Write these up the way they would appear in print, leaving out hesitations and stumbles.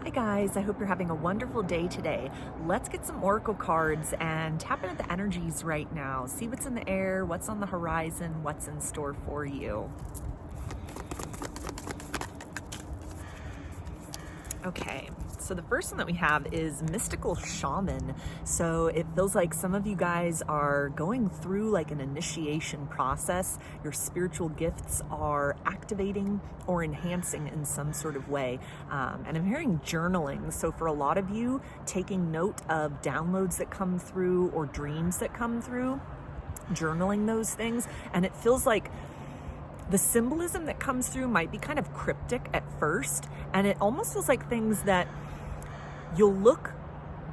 Hi guys, I hope you're having a wonderful day today. Let's get some oracle cards and tap into the energies right now. See what's in the air, what's on the horizon, what's in store for you. Okay, so the first one that we have is mystical shaman. So it feels like some of you guys are going through like an initiation process. Your spiritual gifts are activating or enhancing in some sort of way. And I'm hearing journaling. So for a lot of you, taking note of downloads that come through or dreams that come through, journaling those things. And it feels like the symbolism that comes through might be kind of cryptic at first, and it almost feels like things that you'll look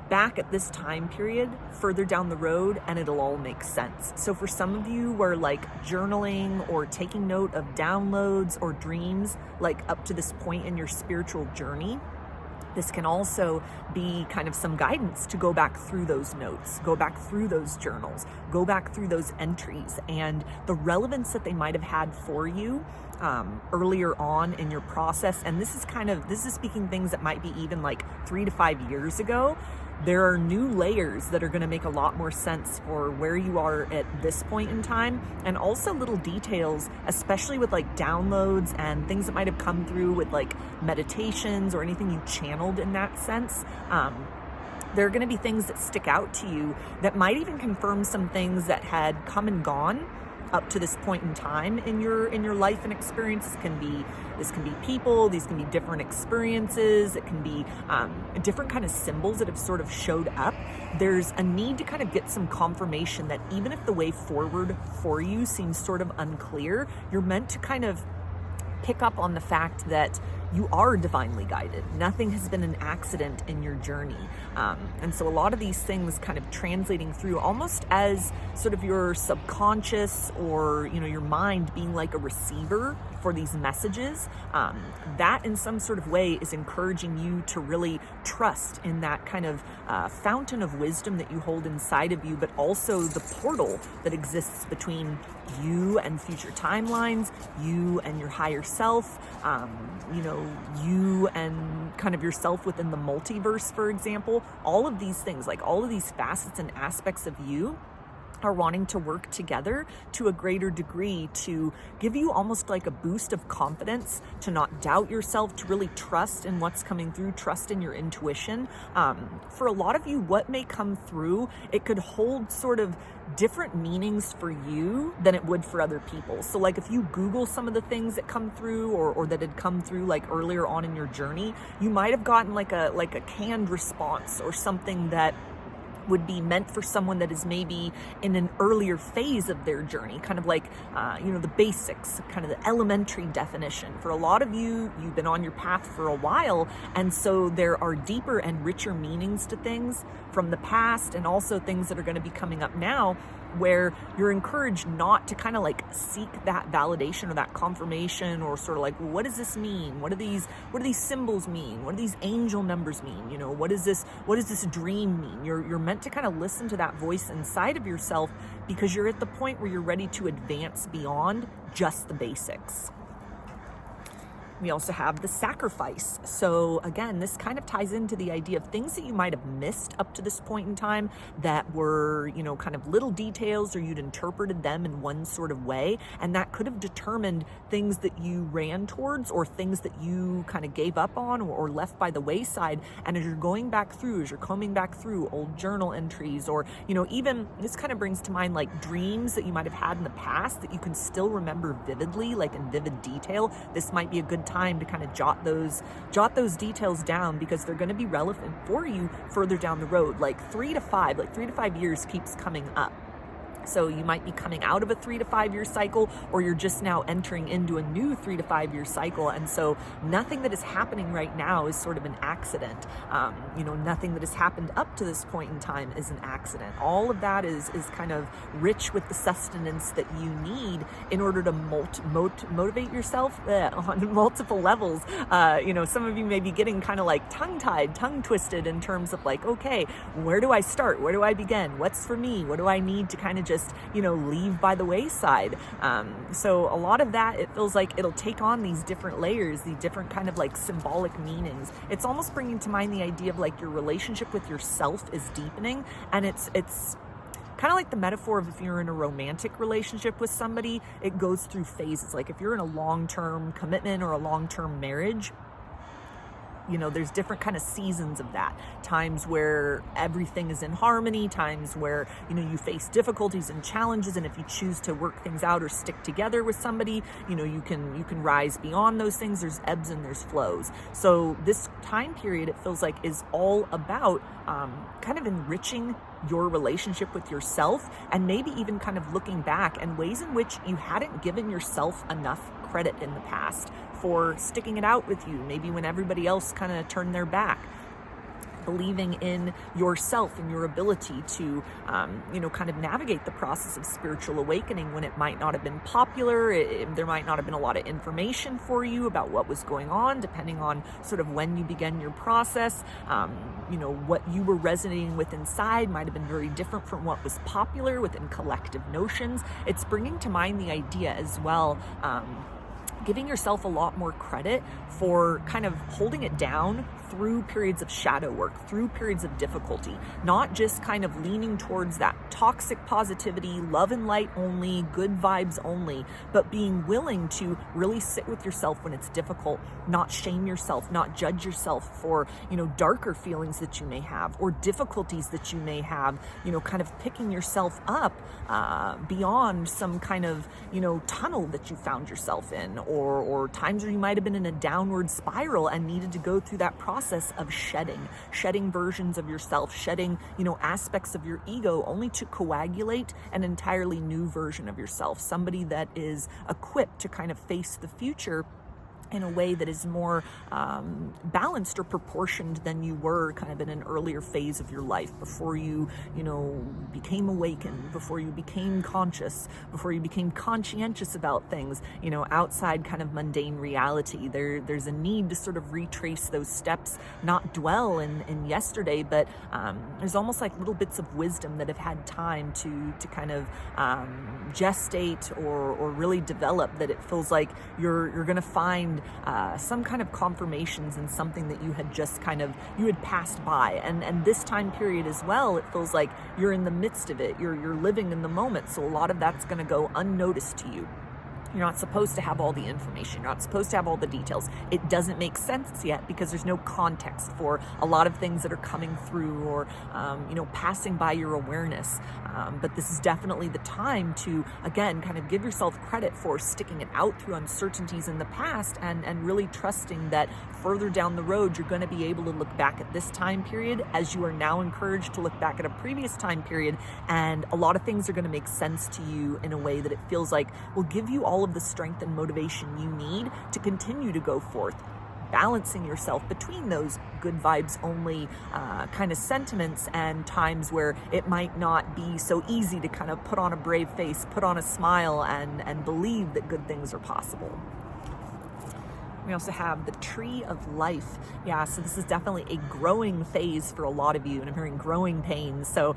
back at this time period further down the road and it'll all make sense. So for some of you where like journaling or taking note of downloads or dreams, like up to this point in your spiritual journey, this can also be kind of some guidance to go back through those notes, go back through those journals, go back through those entries and the relevance that they might have had for you earlier on in your process. And this is speaking things that might be even like 3 to 5 years ago. There are new layers that are going to make a lot more sense for where you are at this point in time, and also little details, especially with like downloads and things that might have come through with like meditations or anything you channeled in that sense. There are going to be things that stick out to you that might even confirm some things that had come and gone up to this point in time in your life and experience. This can be people, these can be different experiences, it can be different kind of symbols that have sort of showed up. There's a need to kind of get some confirmation that even if the way forward for you seems sort of unclear, you're meant to kind of pick up on the fact that you are divinely guided. Nothing has been an accident in your journey. And so a lot of these things kind of translating through almost as sort of your subconscious or, your mind being like a receiver for these messages, that in some sort of way is encouraging you to really trust in that kind of fountain of wisdom that you hold inside of you, but also the portal that exists between you and future timelines, you and your higher self, you and kind of yourself within the multiverse, for example. All of these things, like all of these facets and aspects of you are wanting to work together to a greater degree to give you almost like a boost of confidence, to not doubt yourself, to really trust in what's coming through, trust in your intuition. For a lot of you, what may come through, it could hold sort of different meanings for you than it would for other people. So like if you Google some of the things that come through or that had come through like earlier on in your journey, you might have gotten like a canned response or something that would be meant for someone that is maybe in an earlier phase of their journey, kind of like, the basics, kind of the elementary definition. For a lot of you, you've been on your path for a while, and so there are deeper and richer meanings to things from the past and also things that are going to be coming up now, where you're encouraged not to kind of like seek that validation or that confirmation or sort of like, well, what does this mean? What do these symbols mean? What do these angel numbers mean? What does this dream mean? You're meant to kind of listen to that voice inside of yourself because you're at the point where you're ready to advance beyond just the basics. We also have the sacrifice. So again, this kind of ties into the idea of things that you might have missed up to this point in time that were, kind of little details, or you'd interpreted them in one sort of way. And that could have determined things that you ran towards or things that you kind of gave up on or left by the wayside. And as you're going back through, as you're combing back through old journal entries, or, even this kind of brings to mind like dreams that you might have had in the past that you can still remember vividly, like in vivid detail. This might be a good time to kind of jot those details down because they're going to be relevant for you further down the road. Like 3 to 5 years keeps coming up. So you might be coming out of a 3 to 5 year cycle, or you're just now entering into a new 3 to 5 year cycle. And so nothing that is happening right now is sort of an accident. Nothing that has happened up to this point in time is an accident. All of that is kind of rich with the sustenance that you need in order to motivate yourself on multiple levels. Some of you may be getting kind of like tongue-tied, tongue-twisted in terms of like, okay, where do I start? Where do I begin? What's for me? What do I need to kind of just, leave by the wayside. So a lot of that, it feels like it'll take on these different layers, these different kind of like symbolic meanings. It's almost bringing to mind the idea of like your relationship with yourself is deepening, and it's kind of like the metaphor of if you're in a romantic relationship with somebody, it goes through phases. Like if you're in a long-term commitment or a long-term marriage, there's different kind of seasons of that. Times where everything is in harmony, times where, you face difficulties and challenges. And if you choose to work things out or stick together with somebody, you can rise beyond those things. There's ebbs and there's flows. So this time period, it feels like, is all about kind of enriching your relationship with yourself, and maybe even kind of looking back and ways in which you hadn't given yourself enough credit in the past for sticking it out with you, maybe when everybody else kind of turned their back. Believing in yourself and your ability to, kind of navigate the process of spiritual awakening when it might not have been popular. There might not have been a lot of information for you about what was going on, depending on sort of when you began your process. What you were resonating with inside might have been very different from what was popular within collective notions. It's bringing to mind the idea as well, giving yourself a lot more credit for kind of holding it down through periods of shadow work, through periods of difficulty, not just kind of leaning towards that toxic positivity, love and light only, good vibes only, but being willing to really sit with yourself when it's difficult, not shame yourself, not judge yourself for, darker feelings that you may have or difficulties that you may have, kind of picking yourself up beyond some kind of, tunnel that you found yourself in, or times where you might have been in a downward spiral and needed to go through that process of shedding versions of yourself, shedding, aspects of your ego, only to coagulate an entirely new version of yourself, somebody that is equipped to kind of face the future in a way that is more balanced or proportioned than you were kind of in an earlier phase of your life, before you, became awakened, before you became conscious, before you became conscientious about things, outside kind of mundane reality. There's a need to sort of retrace those steps, not dwell in yesterday, but there's almost like little bits of wisdom that have had time to kind of gestate or really develop, that it feels like you're going to find some kind of confirmations in something that you had just you had passed by. And this time period as well, it feels like you're in the midst of it. You're living in the moment. So a lot of that's going to go unnoticed to you. You're not supposed to have all the information. You're not supposed to have all the details. It doesn't make sense yet because there's no context for a lot of things that are coming through or, passing by your awareness. But this is definitely the time to, again, kind of give yourself credit for sticking it out through uncertainties in the past and really trusting that further down the road, you're going to be able to look back at this time period as you are now encouraged to look back at a previous time period. And a lot of things are going to make sense to you in a way that it feels like will give you all of the strength and motivation you need to continue to go forth, balancing yourself between those good vibes only kind of sentiments and times where it might not be so easy to kind of put on a brave face, put on a smile, and believe that good things are possible. We also have the tree of life. Yeah, so this is definitely a growing phase for a lot of you, and I'm hearing growing pains. So,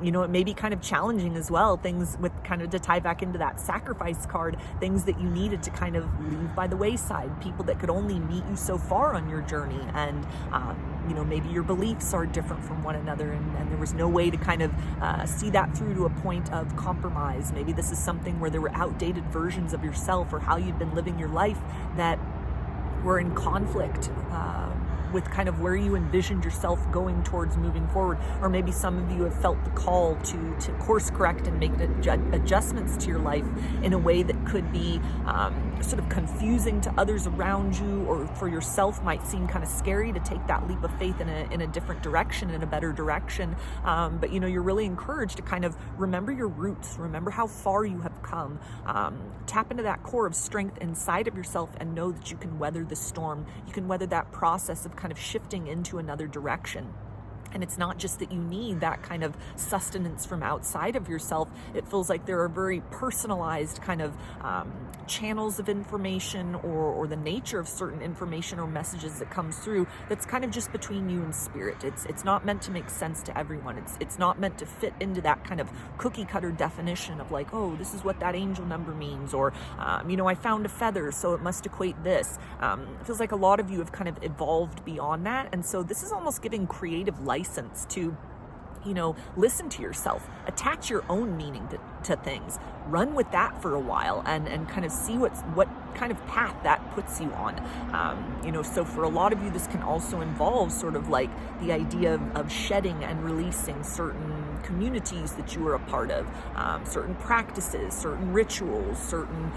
it may be kind of challenging as well. Things with kind of to tie back into that sacrifice card, things that you needed to kind of leave by the wayside, people that could only meet you so far on your journey. And, maybe your beliefs are different from one another, and there was no way to kind of see that through to a point of compromise. Maybe this is something where there were outdated versions of yourself or how you'd been living your life that were in conflict with kind of where you envisioned yourself going towards moving forward. Or maybe some of you have felt the call to course correct and make adjustments to your life in a way that could be sort of confusing to others around you, or for yourself might seem kind of scary to take that leap of faith in a different direction, in a better direction. But you're really encouraged to kind of remember your roots, remember how far you have come, tap into that core of strength inside of yourself and know that you can weather the storm. You can weather that process of kind of shifting into another direction. And it's not just that you need that kind of sustenance from outside of yourself. It feels like there are very personalized kind of channels of information, or the nature of certain information or messages that comes through that's kind of just between you and spirit. It's not meant to make sense to everyone. It's not meant to fit into that kind of cookie cutter definition of like, oh, this is what that angel number means, or I found a feather, so it must equate this. It feels like a lot of you have kind of evolved beyond that, and so this is almost giving creative license to listen to yourself, attach your own meaning to things, run with that for a while, and kind of see what kind of path that puts you on. So for a lot of you, this can also involve sort of like the idea of shedding and releasing certain communities that you were a part of, certain practices, certain rituals, certain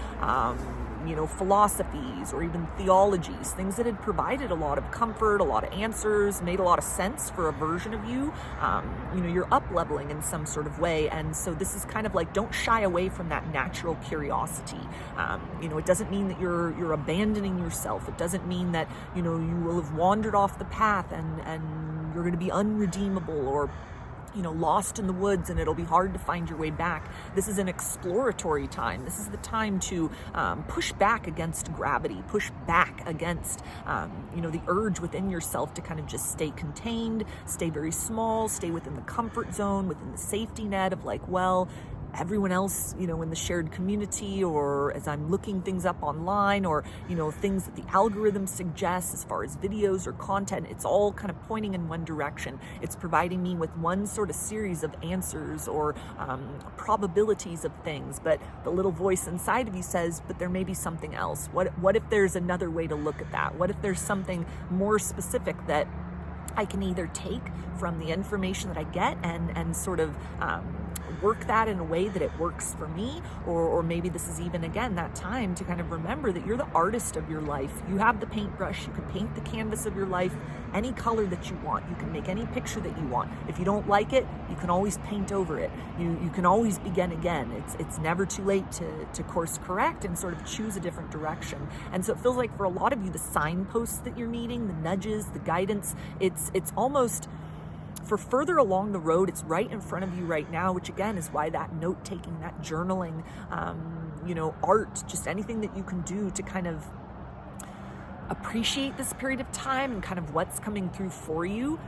philosophies, or even theologies, things that had provided a lot of comfort, a lot of answers, made a lot of sense for a version of you. You're up leveling in some sort of way. And so this is kind of like, don't shy away from that natural curiosity. It doesn't mean that you're abandoning yourself. It doesn't mean that, you will have wandered off the path and you're going to be unredeemable, or lost in the woods and it'll be hard to find your way back. This is an exploratory time. This is the time to push back against gravity, push back against, the urge within yourself to kind of just stay contained, stay very small, stay within the comfort zone, within the safety net of like, well, everyone else, in the shared community, or as I'm looking things up online, or, things that the algorithm suggests as far as videos or content, it's all kind of pointing in one direction. It's providing me with one sort of series of answers or probabilities of things. But the little voice inside of you says, but there may be something else. What if there's another way to look at that? What if there's something more specific that I can either take from the information that I get and sort of work that in a way that it works for me, or maybe this is even, again, that time to kind of remember that you're the artist of your life. You have the paintbrush, you can paint the canvas of your life any color that you want. You can make any picture that you want. If you don't like it, you can always paint over it. You can always begin again. It's never too late to course correct and sort of choose a different direction. And so it feels like for a lot of you, the signposts that you're needing, the nudges, the guidance, it's almost for further along the road. It's right in front of you right now, which again is why that note-taking, that journaling, art, just anything that you can do to kind of appreciate this period of time and kind of what's coming through for you,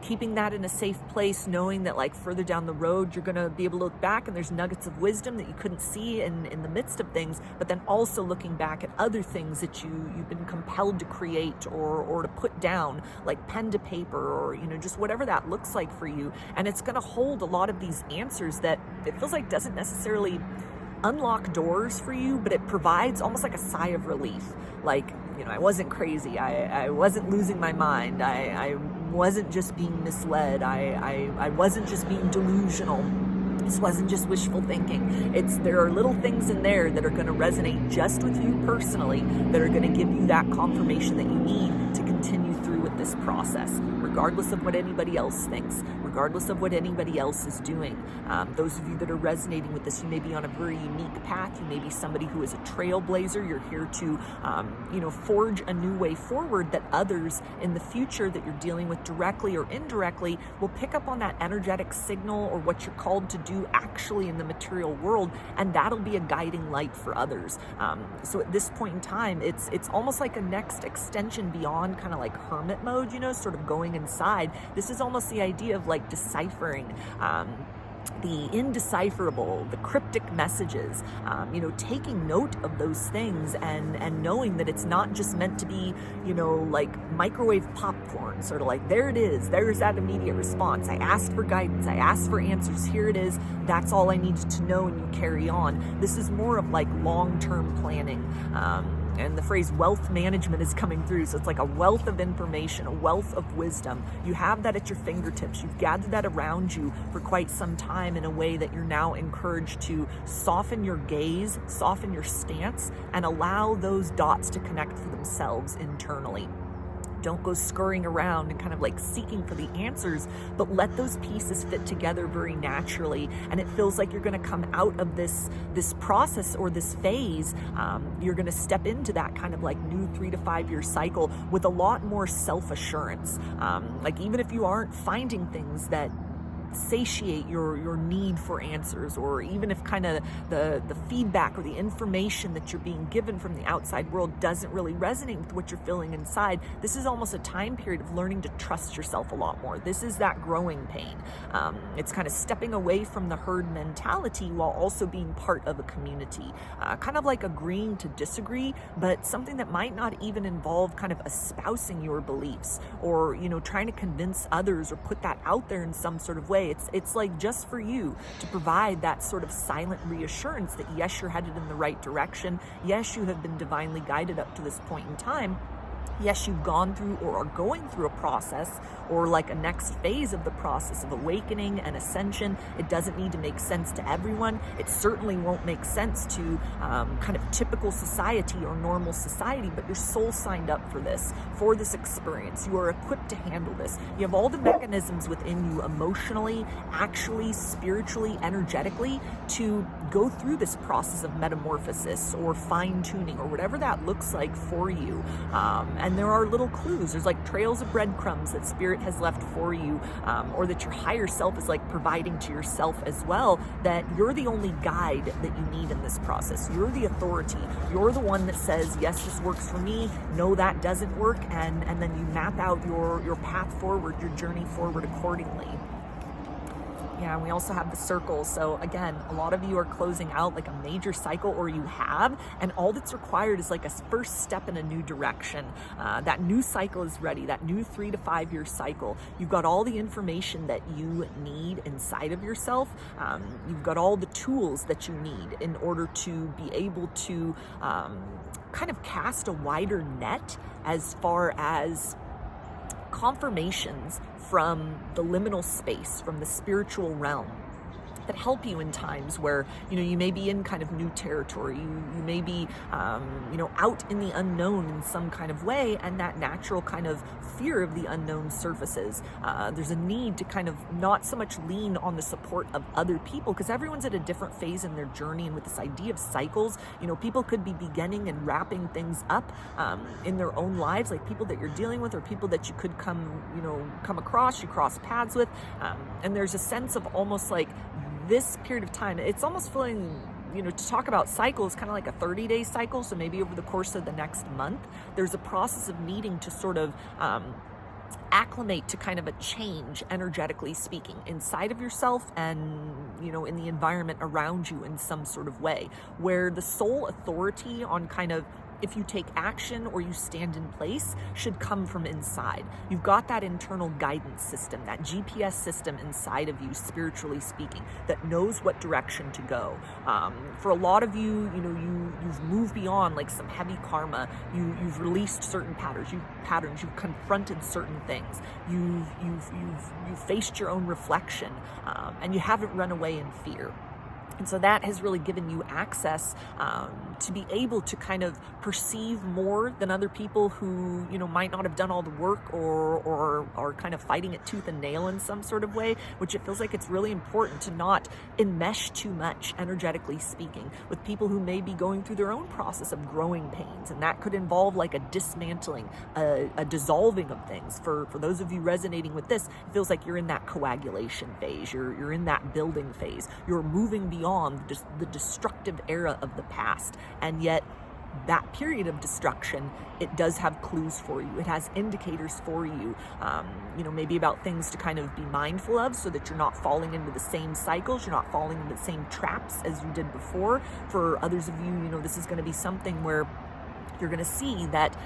keeping that in a safe place, knowing that like further down the road, you're going to be able to look back and there's nuggets of wisdom that you couldn't see in the midst of things, but then also looking back at other things that you've been compelled to create or to put down, like pen to paper, or, just whatever that looks like for you. And it's going to hold a lot of these answers that it feels like doesn't necessarily unlock doors for you, but it provides almost like a sigh of relief. Like, I wasn't crazy. I wasn't losing my mind. I wasn't just being misled. I wasn't just being delusional. This wasn't just wishful thinking. There are little things in there that are going to resonate just with you personally, that are going to give you that confirmation that you need to continue through with this process, regardless of what anybody else thinks, regardless of what anybody else is doing. Those of you that are resonating with this, you may be on a very unique path. You may be somebody who is a trailblazer. You're here to, forge a new way forward that others in the future that you're dealing with directly or indirectly will pick up on that energetic signal or what you're called to do actually in the material world, and that'll be a guiding light for others. So at this point in time, it's almost like a next extension beyond kind of like hermit mode, sort of going inside. This is almost the idea of like deciphering the indecipherable, the cryptic messages, taking note of those things and knowing that it's not just meant to be, like microwave popcorn, sort of like, there it is, there's that immediate response. I asked for guidance, I asked for answers, here it is, that's all I needed to know, and you carry on. This is more of like long-term planning. And the phrase wealth management is coming through. So it's like a wealth of information, a wealth of wisdom. You have that at your fingertips. You've gathered that around you for quite some time in a way that you're now encouraged to soften your gaze, soften your stance, and allow those dots to connect for themselves internally. Don't go scurrying around and kind of like seeking for the answers, but let those pieces fit together very naturally. And it feels like you're going to come out of this process or this phase. You're going to step into that kind of like new 3 to 5 year cycle with a lot more self-assurance. Like even if you aren't finding things that satiate your need for answers, or even if kind of the feedback or the information that you're being given from the outside world doesn't really resonate with what you're feeling inside, this is almost a time period of learning to trust yourself a lot more. This is that growing pain. It's kind of stepping away from the herd mentality while also being part of a community, kind of like agreeing to disagree, but something that might not even involve kind of espousing your beliefs or, you know, trying to convince others or put that out there in some sort of way. It's like just for you to provide that sort of silent reassurance that yes, you're headed in the right direction. Yes, you have been divinely guided up to this point in time. Yes, you've gone through or are going through a process or like a next phase of the process of awakening and ascension. It doesn't need to make sense to everyone. It certainly won't make sense to kind of typical society or normal society, but your soul signed up for this experience. You are equipped to handle this. You have all the mechanisms within you emotionally, actually, spiritually, energetically to go through this process of metamorphosis or fine-tuning or whatever that looks like for you. And there are little clues. There's like trails of breadcrumbs that spirit has left for you, or that your higher self is like providing to yourself as well, that you're the only guide that you need in this process. You're the authority. You're the one that says, yes, this works for me. No, that doesn't work. And then you map out your path forward, your journey forward accordingly. Yeah, and we also have the circles. So again, a lot of you are closing out like a major cycle, or you have, and all that's required is like a first step in a new direction. That new cycle is ready, that new 3 to 5 year cycle. You've got all the information that you need inside of yourself. You've got all the tools that you need in order to be able to kind of cast a wider net as far as confirmations from the liminal space, from the spiritual realm, that help you in times where, you know, you may be in kind of new territory, you may be, out in the unknown in some kind of way, and that natural kind of fear of the unknown surfaces. There's a need to kind of not so much lean on the support of other people, because everyone's at a different phase in their journey, and with this idea of cycles, you know, people could be beginning and wrapping things up in their own lives, like people that you're dealing with or people that you could come across, you cross paths with, and there's a sense of almost like this period of time, it's almost feeling, to talk about cycles, kind of like a 30-day cycle. So maybe over the course of the next month, there's a process of needing to sort of acclimate to kind of a change, energetically speaking, inside of yourself and, in the environment around you in some sort of way, where the sole authority on kind of if you take action or you stand in place should come from inside. You've got that internal guidance system, that GPS system inside of you, spiritually speaking, that knows what direction to go. For a lot of you, you've moved beyond like some heavy karma. You've released certain patterns. You've confronted certain things. You've faced your own reflection, and you haven't run away in fear. And so that has really given you access to be able to kind of perceive more than other people who, might not have done all the work or are kind of fighting it tooth and nail in some sort of way, which it feels like it's really important to not enmesh too much, energetically speaking, with people who may be going through their own process of growing pains. And that could involve like a dismantling, a dissolving of things. For those of you resonating with this, it feels like you're in that coagulation phase. You're in that building phase. You're moving beyond the destructive era of the past, and yet that period of destruction, it does have clues for you. It has indicators for you, maybe about things to kind of be mindful of so that you're not falling into the same cycles, you're not falling into the same traps as you did before. For others of you, this is going to be something where you're going to see that,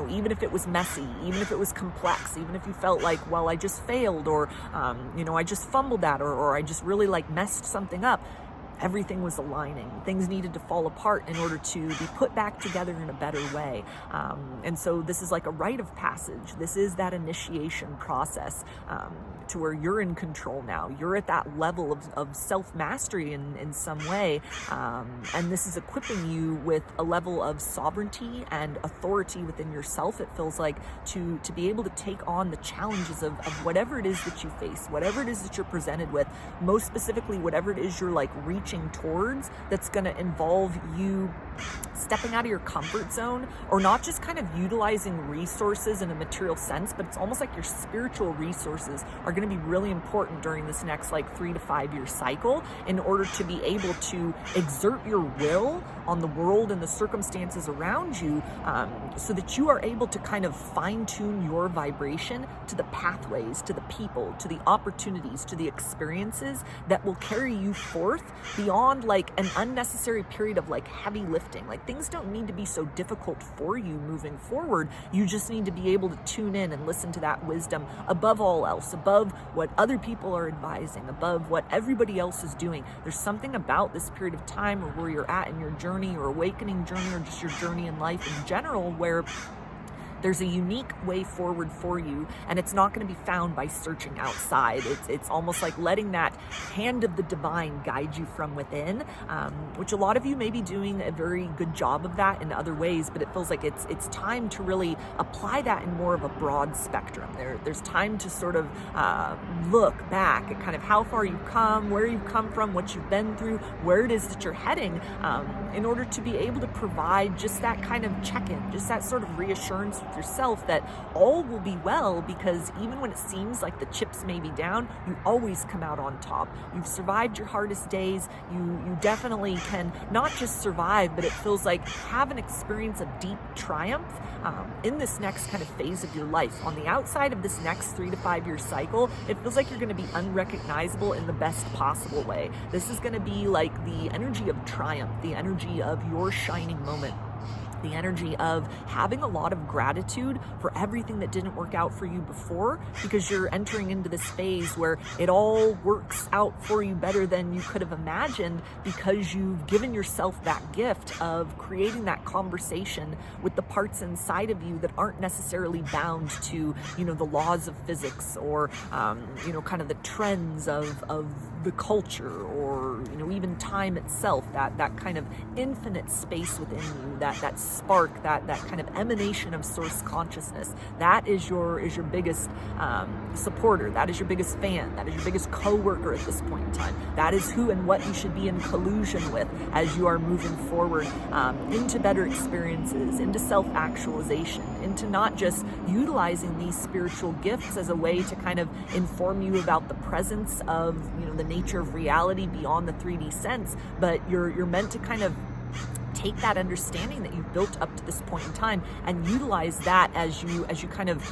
even if it was messy, even if it was complex, even if you felt like, well, I just failed, or, I just fumbled that, or I just really like messed something up, everything was aligning. Things needed to fall apart in order to be put back together in a better way. And so this is like a rite of passage. This is that initiation process to where you're in control now. You're at that level of self-mastery in some way. And this is equipping you with a level of sovereignty and authority within yourself, it feels like, to be able to take on the challenges of whatever it is that you face, whatever it is that you're presented with, most specifically, whatever it is you're like reaching towards, that's going to involve you stepping out of your comfort zone, or not just kind of utilizing resources in a material sense, but it's almost like your spiritual resources are going to be really important during this next like 3 to 5 year cycle in order to be able to exert your will on the world and the circumstances around you, so that you are able to kind of fine tune your vibration to the pathways, to the people, to the opportunities, to the experiences that will carry you forth beyond like an unnecessary period of like heavy lifting. Like, things don't need to be so difficult for you moving forward. You just need to be able to tune in and listen to that wisdom above all else, above what other people are advising, above what everybody else is doing. There's something about this period of time, or where you're at in your journey or awakening journey, or just your journey in life in general, where there's a unique way forward for you, and it's not going to be found by searching outside. It's almost like letting that hand of the divine guide you from within, which a lot of you may be doing a very good job of that in other ways, but it feels like it's time to really apply that in more of a broad spectrum. There's time to sort of look back at kind of how far you've come, where you've come from, what you've been through, where it is that you're heading, in order to be able to provide just that kind of check-in, just that sort of reassurance yourself that all will be well, because even when it seems like the chips may be down, you always come out on top. You've survived your hardest days. You definitely can not just survive, but it feels like have an experience of deep triumph in this next kind of phase of your life. On the outside of this next 3 to 5 year cycle, it feels like you're going to be unrecognizable in the best possible way. This is going to be like the energy of triumph, the energy of your shining moment, the energy of having a lot of gratitude for everything that didn't work out for you before, because you're entering into this phase where it all works out for you better than you could have imagined, because you've given yourself that gift of creating that conversation with the parts inside of you that aren't necessarily bound to, the laws of physics, or, kind of the trends of the culture, or, even time itself, that kind of infinite space within you, that spark, that kind of emanation of source consciousness. That is your biggest supporter. That is your biggest fan. That is your biggest co-worker at this point in time. That is who and what you should be in collusion with as you are moving forward into better experiences, into self-actualization, into not just utilizing these spiritual gifts as a way to kind of inform you about the presence of, the nature of reality beyond the 3D sense, but you're meant to kind of take that understanding that you've built up to this point in time and utilize that as you kind of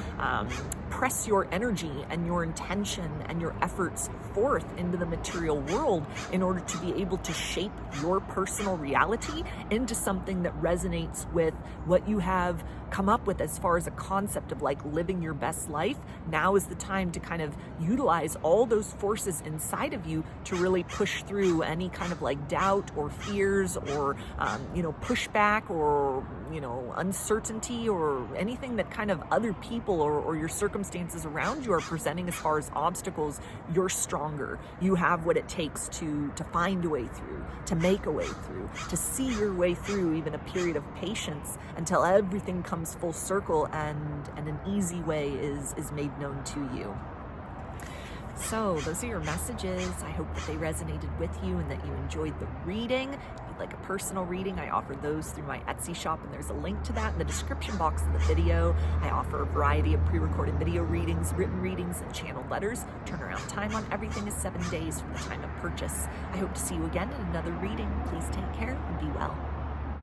press your energy and your intention and your efforts forth into the material world in order to be able to shape your personal reality into something that resonates with what you have come up with as far as a concept of like living your best life. Now is the time to kind of utilize all those forces inside of you to really push through any kind of like doubt or fears or pushback or uncertainty or anything that kind of other people or your circumstances around you are presenting as far as obstacles. You're stronger. You have what it takes to find a way through, to make a way through, to see your way through even a period of patience until everything comes full circle and an easy way is made known to you. So those are your messages. I hope that they resonated with you and that you enjoyed the reading. If you'd like a personal reading, I offer those through my Etsy shop, and there's a link to that in the description box of the video. I offer a variety of pre-recorded video readings, written readings, and channeled letters. Turnaround time on everything is 7 days from the time of purchase. I hope to see you again in another reading. Please take care and be well.